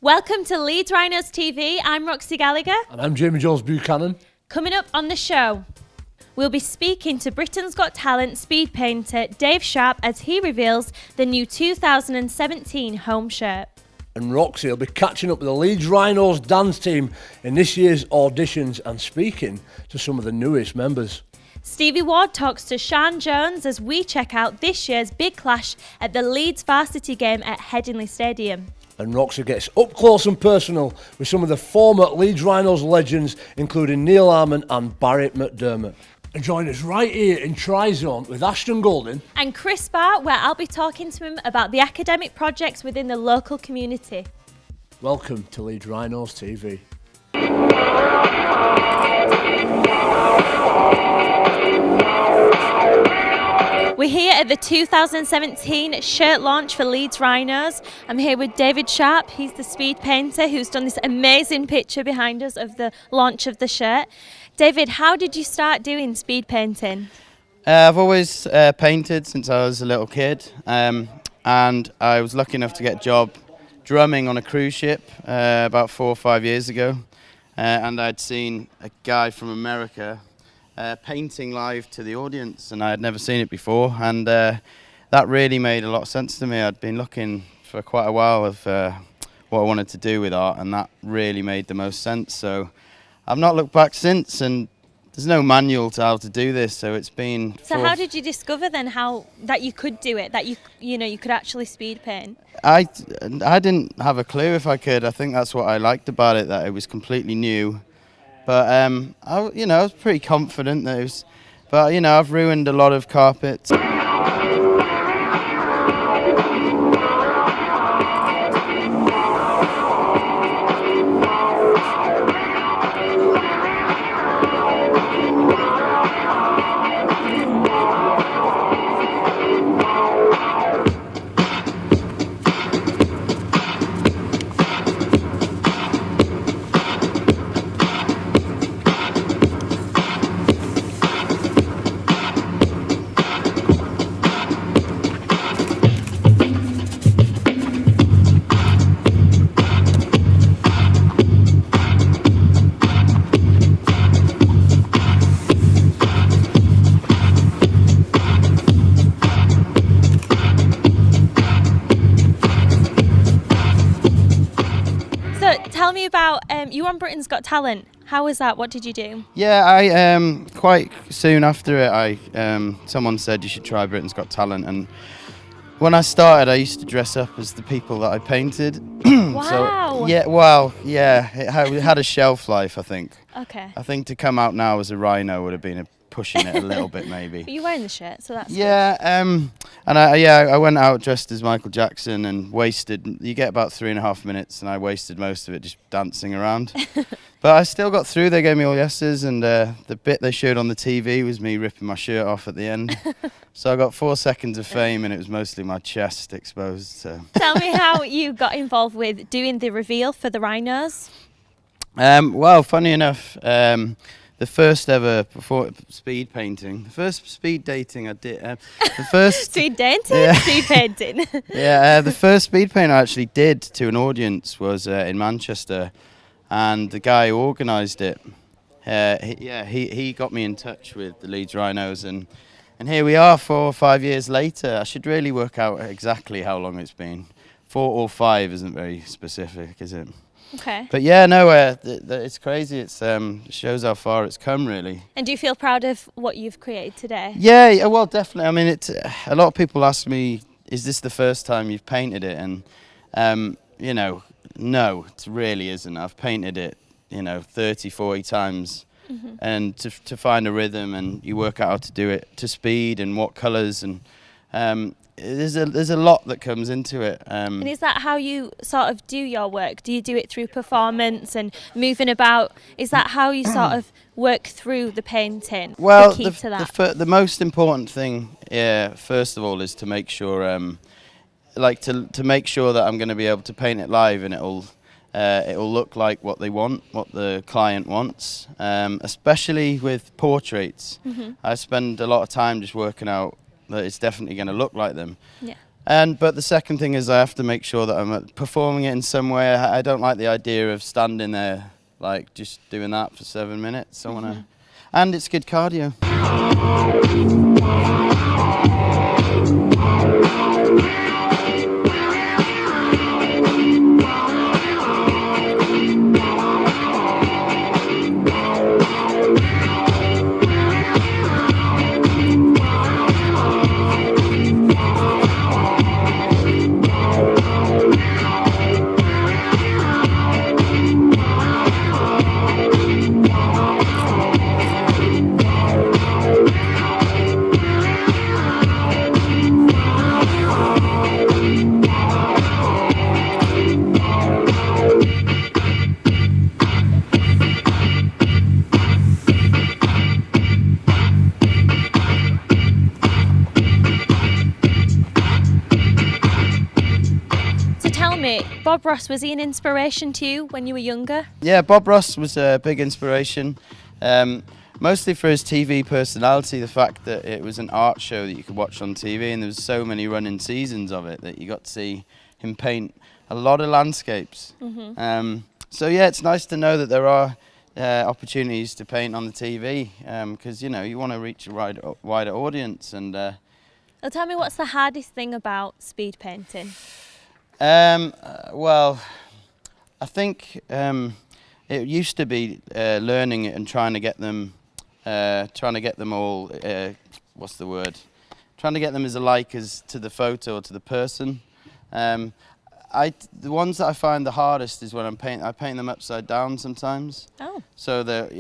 Welcome to Leeds Rhinos TV. I'm Roxy Gallagher. And I'm Jamie Jones Buchanan. Coming up on the show, we'll be speaking to Britain's Got Talent speed painter Dave Sharp as he reveals the new 2017 home shirt. And Roxy will be catching up with the Leeds Rhinos dance team in this year's auditions and speaking to some of the newest members. Stevie Ward talks to Sian Jones as we check out this year's big clash at the Leeds varsity game at Headingley Stadium. And Roxy gets up close and personal with some of the former Leeds Rhinos legends, including Neil Harmon and Barry McDermott. And join us right here in Tri-Zone with Ashton Golding and Chris Barr, where I'll be talking to him about the academic projects within the local community. Welcome to Leeds Rhinos TV. We're here at the 2017 shirt launch for Leeds Rhinos. I'm here with David Sharp. He's the speed painter who's done this amazing picture behind us of the launch of the shirt. David, how did you start doing speed painting? I've always painted since I was a little kid, and I was lucky enough to get a job drumming on a cruise ship about 4 or 5 years ago, and I'd seen a guy from America painting live to the audience, and I had never seen it before, and that really made a lot of sense to me. I'd been looking for quite a while of what I wanted to do with art, and that really made the most sense. So I've not looked back since, and there's no manual to how to do this, so it's been... So how did you discover then that you could do it, that you could actually speed paint? I didn't have a clue if I could. I think that's what I liked about it, that it was completely new. But I was pretty confident that it was. But I've ruined a lot of carpets. Tell me about you on Britain's Got Talent. How was that? What did you do? Yeah, I quite soon after it, someone said you should try Britain's Got Talent, and when I started, I used to dress up as the people that I painted. Wow. It had a shelf life, I think. Okay. I think to come out now as a rhino would have been pushing it a little bit, maybe. But you're wearing the shirt, so that's yeah. Good. And I went out dressed as Michael Jackson and wasted. You get about 3.5 minutes, and I wasted most of it just dancing around. But I still got through. They gave me all yeses, and the bit they showed on the TV was me ripping my shirt off at the end. So I got 4 seconds of fame, and it was mostly my chest exposed. So. Tell me how you got involved with doing the reveal for the Rhinos. Well, funny enough. The first ever speed painting, the first speed dating I did, the first... Speed dating? Yeah. Speed painting. Yeah, the first speed paint I actually did to an audience was in Manchester, and the guy who organised it, he got me in touch with the Leeds Rhinos, and here we are 4 or 5 years later. I should really work out exactly how long it's been. 4 or 5 isn't very specific, is it? Okay. But yeah, no, it's crazy. It shows how far it's come, really. And do you feel proud of what you've created today? Yeah, well, definitely. I mean, a lot of people ask me, is this the first time you've painted it? And, no, it really isn't. I've painted it, 30, 40 times. Mm-hmm. And to find a rhythm, and you work out how to do it to speed and what colours, and there's a lot that comes into it. And is that how you sort of do your work? Do you do it through performance and moving about? Is that how you sort of work through the painting? Well, the key to that? The most important thing, first of all, is to make sure, to make sure that I'm going to be able to paint it live, and it will look like what they want, what the client wants, especially with portraits. I spend a lot of time just working out that it's definitely going to look like them. Yeah. But the second thing is I have to make sure that I'm performing it in some way. I don't like the idea of standing there like just doing that for 7 minutes. I wanna, and it's good cardio. Bob Ross, was he an inspiration to you when you were younger? Yeah, Bob Ross was a big inspiration, mostly for his TV personality, the fact that it was an art show that you could watch on TV, and there was so many running seasons of it that you got to see him paint a lot of landscapes. So yeah, it's nice to know that there are opportunities to paint on the TV, because you know you want to reach a wider audience. And well, tell me, what's the hardest thing about speed painting? Well, I think it used to be learning it and trying to get them all. What's the word? Trying to get them as alike as to the photo or to the person. The ones that I find the hardest is when I paint them upside down sometimes. Oh. So that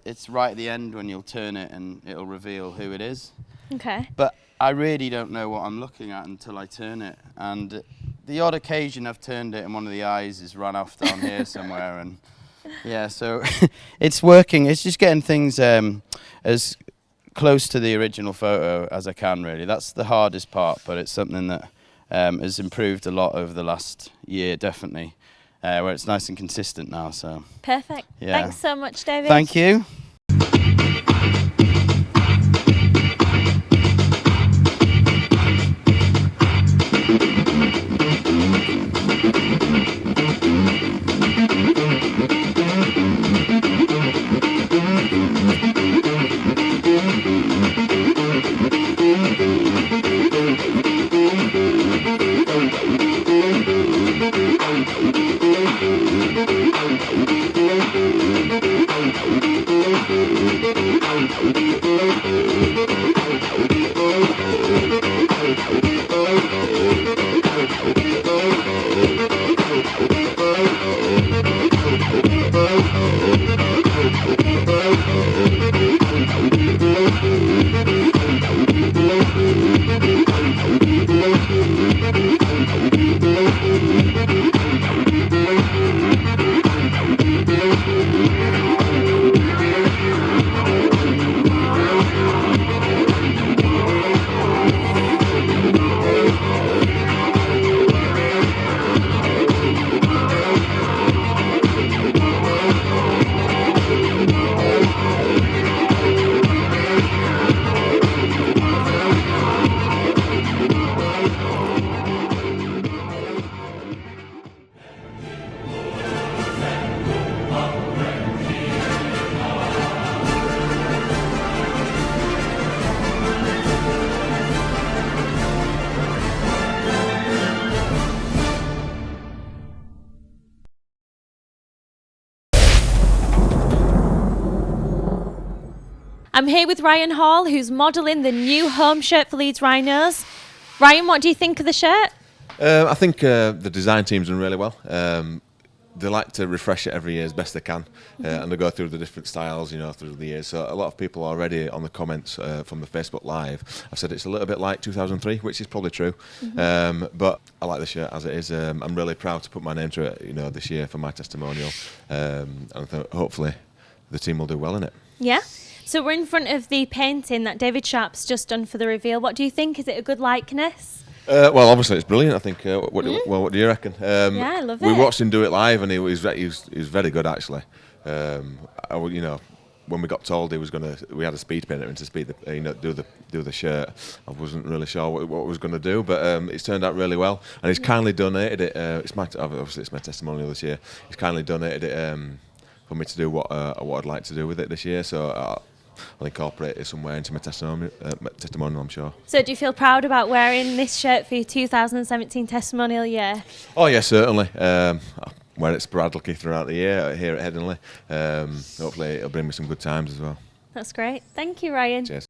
it's right at the end when you'll turn it and it'll reveal who it is. Okay. But I really don't know what I'm looking at until I turn it, and the odd occasion I've turned it and one of the eyes has run off down here somewhere, and yeah, so it's working. It's just getting things as close to the original photo as I can, really. That's the hardest part, but it's something that has improved a lot over the last year, definitely, where it's nice and consistent now. So perfect. Yeah. Thanks so much, David. Thank you. I'm here with Ryan Hall, who's modelling the new home shirt for Leeds Rhinos. Ryan, what do you think of the shirt? I think the design team's done really well. They like to refresh it every year as best they can, and they go through the different styles, you know, through the years. So a lot of people already on the comments from the Facebook Live have said it's a little bit like 2003, which is probably true. But I like the shirt as it is. I'm really proud to put my name to it, you know, this year for my testimonial, and I think hopefully the team will do well in it. Yeah. So we're in front of the painting that David Sharp's just done for the reveal. What do you think? Is it a good likeness? Well, obviously it's brilliant. I think. What do you reckon? Yeah, I love we it. watched him do it live, and he was very good actually. When we got told we had a speed painter in to do the shirt. I wasn't really sure what was going to do, but it's turned out really well, and he's kindly donated it. It's my testimonial this year. He's kindly donated it for me to do what I'd like to do with it this year. So I'll incorporate it somewhere into my testimonial, I'm sure. So do you feel proud about wearing this shirt for your 2017 testimonial year? Oh yeah, certainly. I wear it sporadically throughout the year here at Headingley. Hopefully it'll bring me some good times as well. That's great. Thank you, Ryan. Cheers.